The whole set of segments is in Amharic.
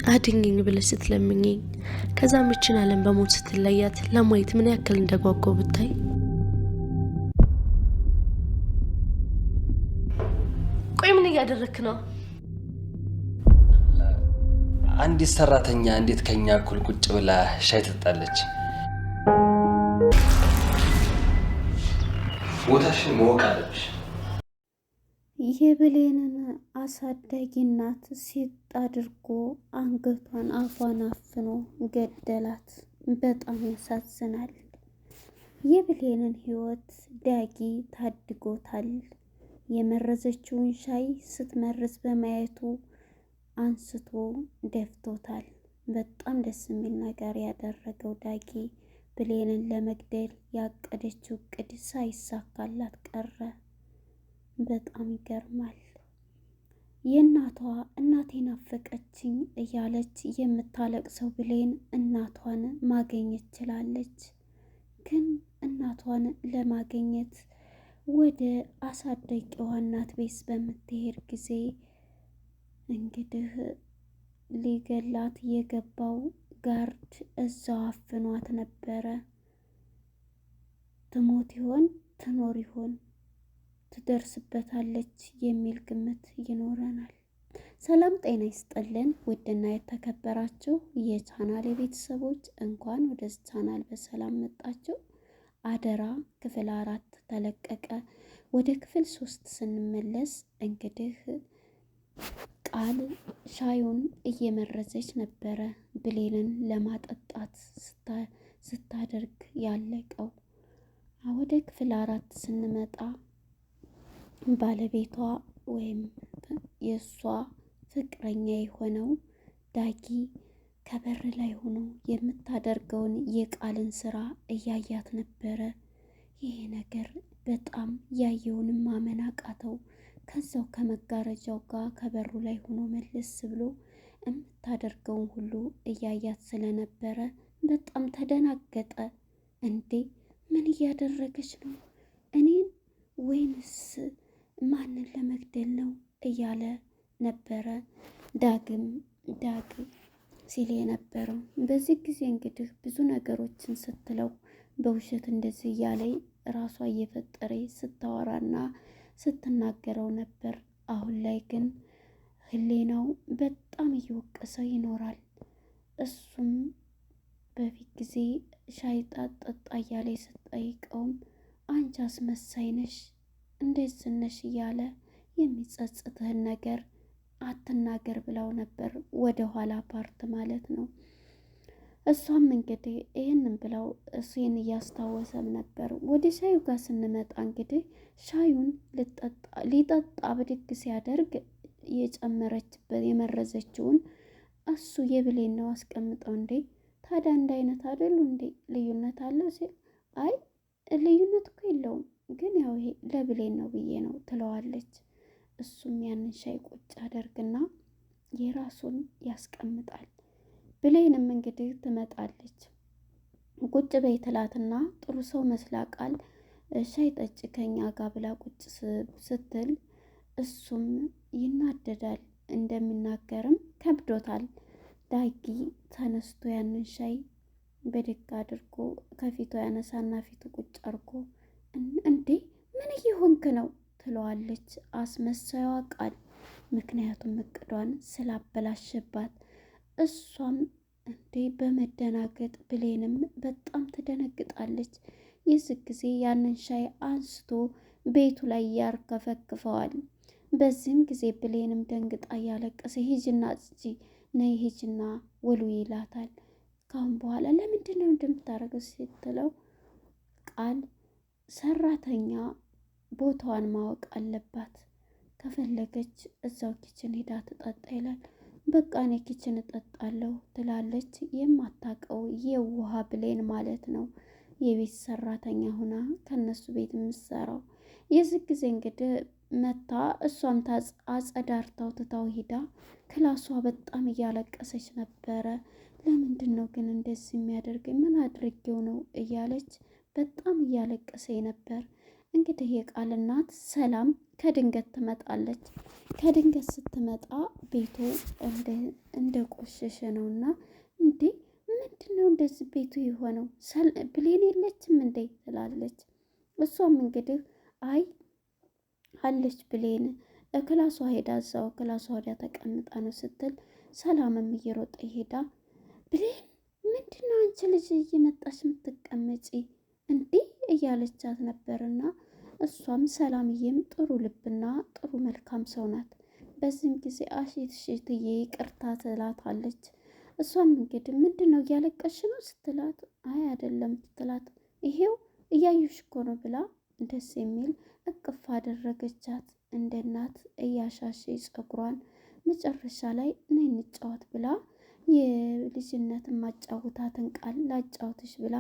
አድኝኝ ብለሽ ስትለምኝኝ ከዛ ምችን ዓለም በሞት ስትለያት ለማየት ምን ያክል እንደጓጓው ብታይ። ቆይ ምን እያደረክ ነው? አንዲት ሰራተኛ እንዴት ከኛ እኩል ቁጭ ብላ ሻይ ትጠጣለች? ቦታሽን ማወቅ አለብሽ። የብሌንን አሳዳጊ እናት ሲጥ አድርጎ አንገቷን አፏን አፍኖ ገደላት። በጣም ያሳዝናል። የብሌንን ሕይወት ዳጊ ታድጎታል። የመረዘችውን ሻይ ስትመርዝ በማየቱ አንስቶ ደፍቶታል። በጣም ደስ የሚል ነገር ያደረገው ዳጊ ብሌንን ለመግደል ያቀደችው እቅድ ሳይሳካላት ቀረ። በጣም ይገርማል። የእናቷ እናቴን አፈቀችኝ እያለች የምታለቅሰው ብሌን እናቷን ማግኘት ችላለች። ግን እናቷን ለማግኘት ወደ አሳዳጊዋ እናት ቤት በምትሄድ ጊዜ እንግዲህ ሊገላት የገባው ጋርድ እዛው አፍኗት ነበረ። ትሞት ይሆን ትኖር ይሆን ትደርስበታለች የሚል ግምት ይኖረናል። ሰላም ጤና ይስጥልን ውድና የተከበራችሁ የቻናል ቤተሰቦች እንኳን ወደ ቻናል በሰላም መጣችሁ። አደራ ክፍል 4 ተለቀቀ። ወደ ክፍል 3 ስንመለስ እንግዲህ ቃል ሻዩን እየመረዘች ነበረ ብሌንን ለማጠጣት ስታደርግ ያለቀው። ወደ ክፍል 4 ስንመጣ ባለቤቷ ወይም የእሷ ፍቅረኛ የሆነው ዳጊ ከበር ላይ ሆኖ የምታደርገውን የቃልን ስራ እያያት ነበረ። ይሄ ነገር በጣም ያየውንም ማመን አቃተው። ከዛው ከመጋረጃው ጋር ከበሩ ላይ ሆኖ መለስ ብሎ የምታደርገውን ሁሉ እያያት ስለነበረ በጣም ተደናገጠ። እንዴ ምን እያደረገች ነው? እኔን ወይንስ ማንን ለመግደል ነው እያለ ነበረ ዳግ ሲል የነበረው። በዚህ ጊዜ እንግዲህ ብዙ ነገሮችን ስትለው በውሸት እንደዚህ እያለኝ ራሷ እየፈጠረ ስታወራና ስትናገረው ነበር። አሁን ላይ ግን ህሌናው በጣም እየወቀሰው ይኖራል። እሱም በፊት ጊዜ ሻይ ጠጣ እያለ ስትጠይቀውም አንቺ አስመሳይ ነሽ እንዴት ነሽ እያለ የሚጸጽትህን ነገር አትናገር ብለው ነበር፣ ወደ ኋላ ፓርት ማለት ነው። እሷም እንግዲህ ይህንን ብለው እሱን እያስታወሰም ነበር። ወደ ሻዩ ጋር ስንመጣ እንግዲህ ሻዩን ሊጠጣ ብድግ ሲያደርግ የጨመረችበት የመረዘችውን እሱ የብሌን ነው አስቀምጠው። እንዴ ታዲያ አንድ አይነት አይደሉ እንዴ ልዩነት አለው ሲል አይ ልዩነት እኮ የለውም ግን ያው ይሄ ለብሌን ነው ብዬ ነው ትለዋለች። እሱም ያንን ሻይ ቁጭ አደርግና የራሱን ያስቀምጣል። ብሌንም እንግዲህ ትመጣለች። ቁጭ በይ ትላትና ጥሩ ሰው መስላ ቃል ሻይ ጠጭ ከኛ ጋር ብላ ቁጭ ስትል እሱም ይናደዳል። እንደሚናገርም ከብዶታል። ዳጊ ተነስቶ ያንን ሻይ በድግ አድርጎ ከፊቷ ያነሳና ፊቱ ቁጭ አድርጎ እንዴ ምን እየሆንክ ነው ትለዋለች አስመሳይዋ ቃል። ምክንያቱም እቅዷን ስላበላሸባት እሷም እንዴ በመደናገጥ ብሌንም በጣም ትደነግጣለች። የዚህ ጊዜ ያንን ሻይ አንስቶ ቤቱ ላይ ያርከፈክፈዋል። በዚህም ጊዜ ብሌንም ደንግጣ እያለቀሰ ሂጅና ጽጂ ነይ ሂጅና ውሉ ይላታል። ካሁን በኋላ ለምንድን ነው እንደምታደርገው ስትለው ቃል ሰራተኛ ቦታዋን ማወቅ አለባት፣ ከፈለገች እዛው ኪችን ሄዳ ትጠጣ ይላል። በቃ እኔ ኪችን እጠጣለሁ ትላለች። የማታውቀው የውሃ ብሌን ማለት ነው፣ የቤት ሰራተኛ ሁና ከነሱ ቤት የምትሰራው። የዚህ ጊዜ እንግዲህ መታ እሷም አጸዳርታው ትታው ሂዳ ክላሷ በጣም እያለቀሰች ነበረ። ለምንድን ነው ግን እንደዚህ የሚያደርገኝ? ምን አድርጌው ነው እያለች በጣም እያለቀሰኝ ነበር። እንግዲህ የቃል እናት ሰላም ከድንገት ትመጣለች። ከድንገት ስትመጣ ቤቱ እንደ ቆሸሸ ነውና እንዴ ምንድን ነው እንደዚህ ቤቱ የሆነው? ብሌን የለችም እንዴ ትላለች። እሷም እንግዲህ አይ አለች ብሌን ክላሷ ሄዳ እዛው ክላሷ ወዲያ ተቀምጣ ነው ስትል፣ ሰላምም እየሮጠ ሄዳ ብሌን ምንድን ነው አንቺ ልጅ እየመጣሽ የምትቀመጪ እንዲህ እያለቻት ነበርና እሷም ሰላምዬም ጥሩ ልብና ጥሩ መልካም ሰው ናት። በዚህም ጊዜ እሽትዬ ይቅርታ ትላታለች። እሷም እንግዲህ ምንድን ነው እያለቀሽ ነው ስትላት፣ አይ አይደለም ስትላት፣ ይሄው እያዩሽ እኮ ነው ብላ ደስ የሚል እቅፍ አደረገቻት እንደ እናት እያሻሸ ጸጉሯን። መጨረሻ ላይ ነይ እንጫወት ብላ የልጅነት ማጫወታትን ቃል ላጫውትሽ ብላ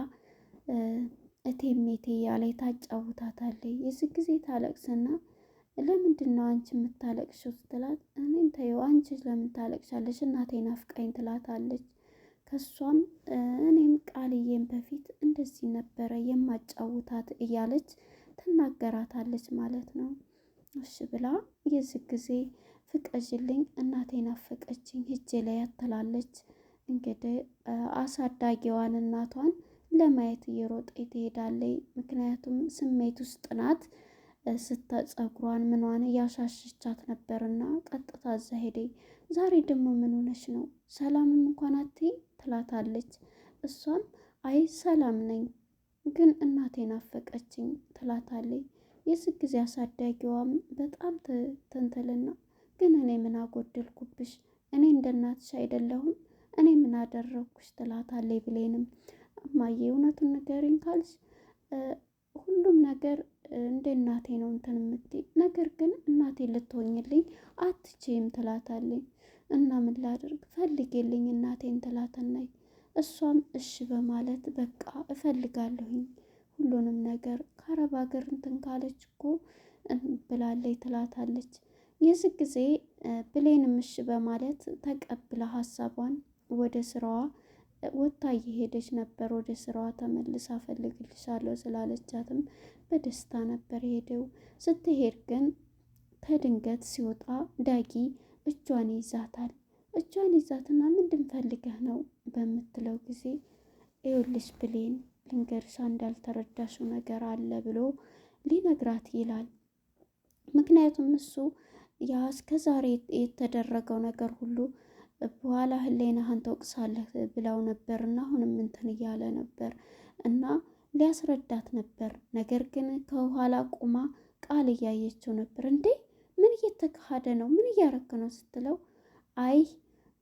እቴሜቴ ያለኝ ታጫውታታለች። የዚህ ጊዜ ታለቅስና ለምንድን ነው አንቺ የምታለቅሽው ስትላት፣ እኔን ተይው አንቺ ለምን ታለቅሻለሽ እናቴ ናፍቃኝ ትላታለች። ከሷም እኔም ቃልዬም በፊት እንደዚህ ነበረ የማጫውታት እያለች ትናገራታለች ማለት ነው። እሺ ብላ የዚህ ጊዜ ፍቀጅልኝ እናቴ ናፈቀችኝ ሂጄ ላይ ያትላለች። እንግዲህ አሳዳጊዋን እናቷን ለማየት እየሮጠች ትሄዳለች። ምክንያቱም ስሜት ውስጥ ናት። ጸጉሯን ምኗን እያሻሸቻት ነበርና ቀጥታ እዛ ሄደች። ዛሬ ደግሞ ምን ሆነሽ ነው? ሰላምም እንኳን አትይ ትላታለች። እሷም አይ ሰላም ነኝ ግን እናቴ ናፈቀችኝ ትላታለች። የዚህ ጊዜ አሳዳጊዋም በጣም ትንትልና ግን እኔ ምን አጎደልኩብሽ? እኔ እንደ እናትሽ አይደለሁም? እኔ ምን አደረግኩሽ? ትላታለች። ብሌንም እማዬ እውነቱን ንገሪኝ ካልሽ ሁሉም ነገር እንደ እናቴ ነው እንትን የምትይ፣ ነገር ግን እናቴ ልትሆኝልኝ አትችይም ትላታለች። እና ምን ላድርግ ፈልጌልኝ እናቴን ትላተናይ። እሷም እሺ በማለት በቃ እፈልጋለሁኝ ሁሉንም ነገር ከአረብ ሀገር እንትን ካለች እኮ ብላለች ትላታለች። የዚህ ጊዜ ብሌንም እሺ በማለት ተቀብላ ሀሳቧን ወደ ስራዋ ወጥታ እየሄደች ነበር። ወደ ስራዋ ተመልሳ እፈልግልሻለሁ ስላለቻትም በደስታ ነበር ሄደው። ስትሄድ ግን ከድንገት ሲወጣ ዳጊ እጇን ይዛታል። እጇን ይዛትና ምንድን ፈልገህ ነው በምትለው ጊዜ ይኸውልሽ ብሌን ልንገርሽ እንዳልተረዳሽው ነገር አለ ብሎ ሊነግራት ይላል። ምክንያቱም እሱ ያ እስከዛሬ የተደረገው ነገር ሁሉ በኋላ ህሌናህን ትወቅሳለህ ብላው ነበርና አሁንም እንትን እያለ ነበር እና ሊያስረዳት ነበር። ነገር ግን ከኋላ ቁማ ቃል እያየችው ነበር። እንዴ ምን እየተካሄደ ነው? ምን እያረክ ነው ስትለው፣ አይ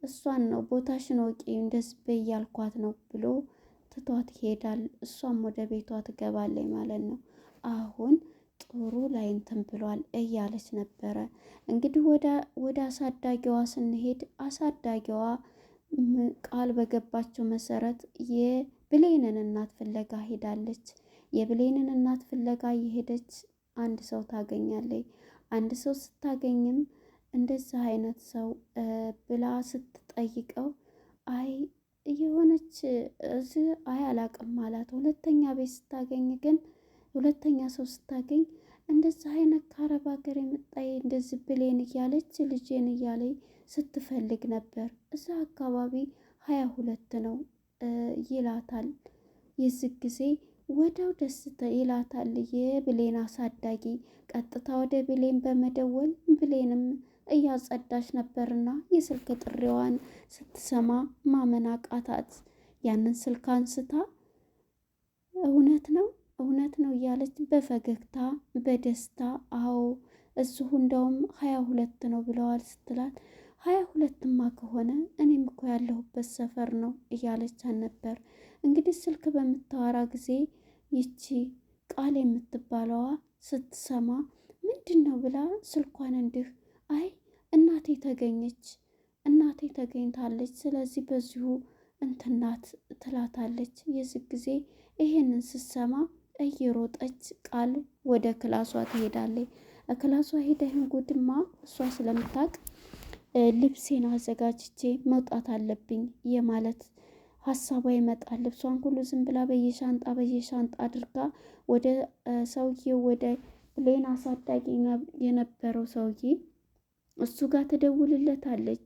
እሷን ነው ቦታሽን ወቂ እንደዚህ በይ ያልኳት ነው ብሎ ትቷት ይሄዳል። እሷም ወደ ቤቷ ትገባለች ማለት ነው። አሁን ጥሩ ላይ እንትን ብሏል እያለች ነበረ። እንግዲህ ወደ አሳዳጊዋ ስንሄድ አሳዳጊዋ ቃል በገባችው መሰረት የብሌንን እናት ፍለጋ ሄዳለች። የብሌንን እናት ፍለጋ የሄደች አንድ ሰው ታገኛለች። አንድ ሰው ስታገኝም እንደዚህ አይነት ሰው ብላ ስትጠይቀው አይ የሆነች እዚህ አይ አላቅም አላት። ሁለተኛ ቤት ስታገኝ ግን ሁለተኛ ሰው ስታገኝ እንደዚህ አይነት ከአረብ ሀገር የመጣይ እንደዚህ ብሌን እያለች ልጄን እያለች ስትፈልግ ነበር። እዛ አካባቢ 22 ነው ይላታል። የዚህ ጊዜ ወዲያው ደስ ይላታል የብሌን አሳዳጊ። ቀጥታ ወደ ብሌን በመደወል ብሌንም እያጸዳች ነበርና የስልክ ጥሪዋን ስትሰማ ማመን አቃታት። ያንን ስልክ አንስታ እውነት ነው እያለች በፈገግታ በደስታ አዎ እዚሁ እንደውም 22 ነው ብለዋል ስትላት፣ 22ማ ከሆነ እኔም እኮ ያለሁበት ሰፈር ነው እያለቻት ነበር። እንግዲህ ስልክ በምታወራ ጊዜ ይቺ ቃል የምትባለዋ ስትሰማ ምንድን ነው ብላ ስልኳን እንዲህ አይ እናቴ ተገኝታለች፣ ስለዚህ በዚሁ እንትናት ትላታለች። የዚህ ጊዜ ይሄንን ስትሰማ እየሮጠች ቃል ወደ ክላሷ ትሄዳለች። ክላሷ ሄዳ ይህን ጉድማ እሷ ስለምታውቅ ልብሴን አዘጋጅቼ መውጣት አለብኝ የማለት ሀሳቧ ይመጣል። ልብሷን ሁሉ ዝም ብላ በየሻንጣ አድርጋ ወደ ሰውዬው ወደ ብሌን አሳዳጊ የነበረው ሰውዬ እሱ ጋር ትደውልለታለች።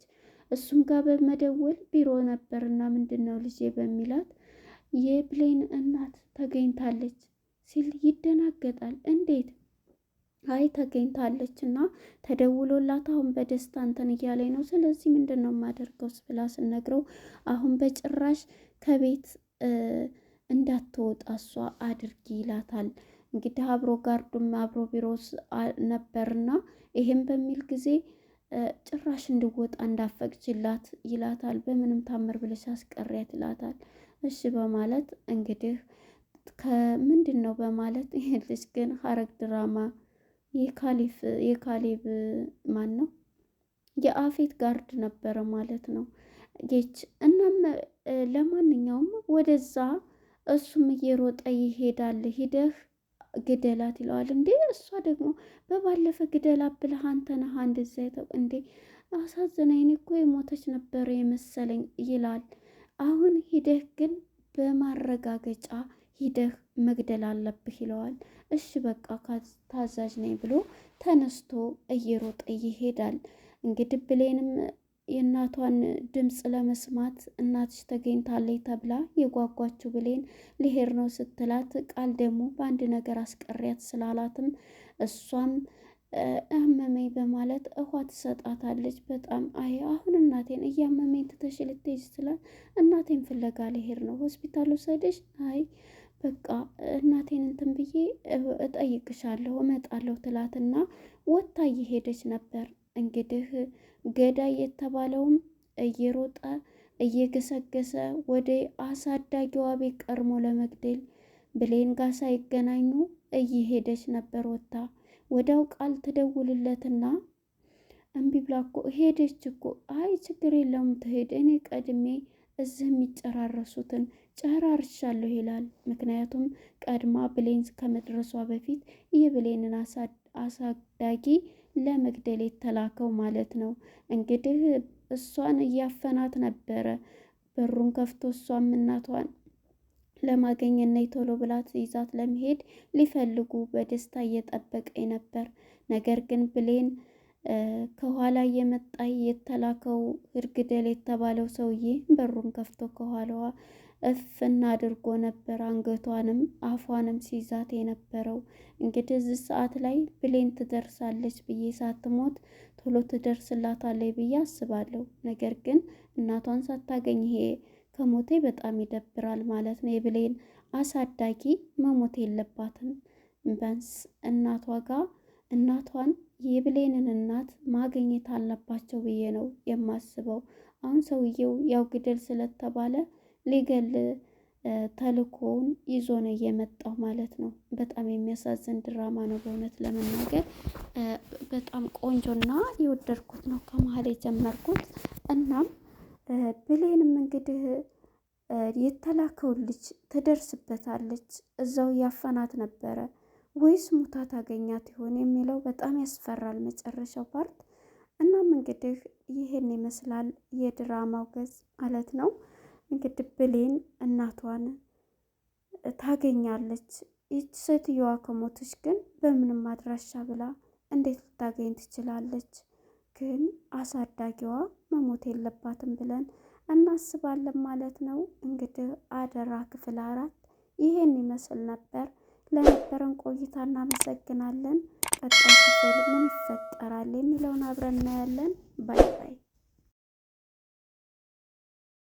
እሱም ጋር በመደወል ቢሮ ነበርና ምንድን ነው ልጄ በሚላት የብሌን እናት ተገኝታለች ሲል ይደናገጣል። እንዴት? አይ ተገኝታለች እና ተደውሎላት አሁን በደስታ እንትን እያለኝ ነው። ስለዚህ ምንድን ነው የማደርገው ብላ ስነግረው አሁን በጭራሽ ከቤት እንዳትወጣ እሷ አድርጊ ይላታል። እንግዲህ አብሮ ጋርዱም አብሮ ቢሮስ ነበርና ይሄም በሚል ጊዜ ጭራሽ እንድወጣ እንዳፈቅችላት ይላታል። በምንም ታምር ብለሽ አስቀሪያት ይላታል። እሺ በማለት እንግዲህ ከምንድን ነው በማለት ይሄ ልጅ ግን ሐረግ ድራማ የካሌብ ማን ነው የአፌት ጋርድ ነበረ ማለት ነው ጌች። እናም ለማንኛውም ወደዛ እሱም እየሮጠ ይሄዳል። ሂደህ ግደላት ይለዋል። እንዴ እሷ ደግሞ በባለፈ ግደላት ብለህ አንተ ነህ እንደዛ እንዴ አሳዘነኝ፣ እኔ እኮ የሞተች ነበረ የመሰለኝ ይላል። አሁን ሂደህ ግን በማረጋገጫ ሂደህ መግደል አለብህ ይለዋል። እሺ በቃ ታዛዥ ነኝ ብሎ ተነስቶ እየሮጠ ይሄዳል። እንግዲህ ብሌንም የእናቷን ድምፅ ለመስማት እናትሽ ተገኝታለች ተብላ የጓጓችው ብሌን ሊሄድ ነው ስትላት ቃል ደግሞ በአንድ ነገር አስቀሪያት ስላላትም እሷም አመመኝ በማለት ውሃ ትሰጣታለች። በጣም አይ አሁን እናቴን እያመመኝ ትተሽ ልትሄጂ ስላት እናቴን ፍለጋ ልሄድ ነው ሆስፒታል ውሰድሽ? አይ በቃ እናቴን እንትን ብዬ እጠይቅሻለሁ እመጣለሁ ትላትና ወታ እየሄደች ነበር። እንግዲህ ገዳይ የተባለውም እየሮጠ እየገሰገሰ ወደ አሳዳጊዋ ቤት ቀድሞ ለመግደል ብሌን ጋር ሳይገናኙ እየሄደች ነበር። ወታ ወዲያው ቃል ትደውልለትና እምቢ ብላ እኮ ሄደች እኮ። አይ ችግር የለውም ትሄድ፣ እኔ ቀድሜ እዚህ የሚጨራረሱትን ጨራርሻለሁ ይላል። ምክንያቱም ቀድማ ብሌን ከመድረሷ በፊት የብሌንን አሳዳጊ ለመግደል የተላከው ማለት ነው። እንግዲህ እሷን እያፈናት ነበረ። በሩን ከፍቶ እሷም እናቷን ለማገኘት ነይ ቶሎ ብላት ይዛት ለመሄድ ሊፈልጉ በደስታ እየጠበቀኝ ነበር። ነገር ግን ብሌን ከኋላ እየመጣ የተላከው እርግደል የተባለው ሰውዬ በሩን ከፍቶ ከኋላዋ እፍና አድርጎ ነበር አንገቷንም አፏንም ሲይዛት የነበረው። እንግዲህ እዚህ ሰዓት ላይ ብሌን ትደርሳለች ብዬ ሳትሞት ቶሎ ትደርስላታለች ብዬ አስባለሁ። ነገር ግን እናቷን ሳታገኝ ይሄ ከሞቴ በጣም ይደብራል ማለት ነው። የብሌን አሳዳጊ መሞት የለባትም። ቢያንስ እናቷ ጋር እናቷን የብሌንን እናት ማግኘት አለባቸው ብዬ ነው የማስበው። አሁን ሰውየው ያው ግደል ስለተባለ ሊገል ተልኮውን ይዞ ነው የመጣው ማለት ነው። በጣም የሚያሳዝን ድራማ ነው በእውነት ለመናገር በጣም ቆንጆና የወደድኩት ነው ከመሀል የጀመርኩት። እናም ብሌንም እንግዲህ የተላከውን ልጅ ትደርስበታለች። እዛው ያፈናት ነበረ ወይስ ሙታ ታገኛት ይሆን የሚለው በጣም ያስፈራል መጨረሻው ፓርት። እናም እንግዲህ ይህን ይመስላል የድራማው ገጽ ማለት ነው። እንግዲህ ብሌን እናቷን ታገኛለች። ይች ሴትዮዋ ከሞተች ግን በምንም አድራሻ ብላ እንዴት ልታገኝ ትችላለች? ግን አሳዳጊዋ መሞት የለባትም ብለን እናስባለን ማለት ነው። እንግዲህ አደራ ክፍል 4 ይሄን ይመስል ነበር። ለነበረን ቆይታ እናመሰግናለን። ቀጣይ ክፍል ምን ይፈጠራል የሚለውን አብረን እናያለን። ባይ ባይ።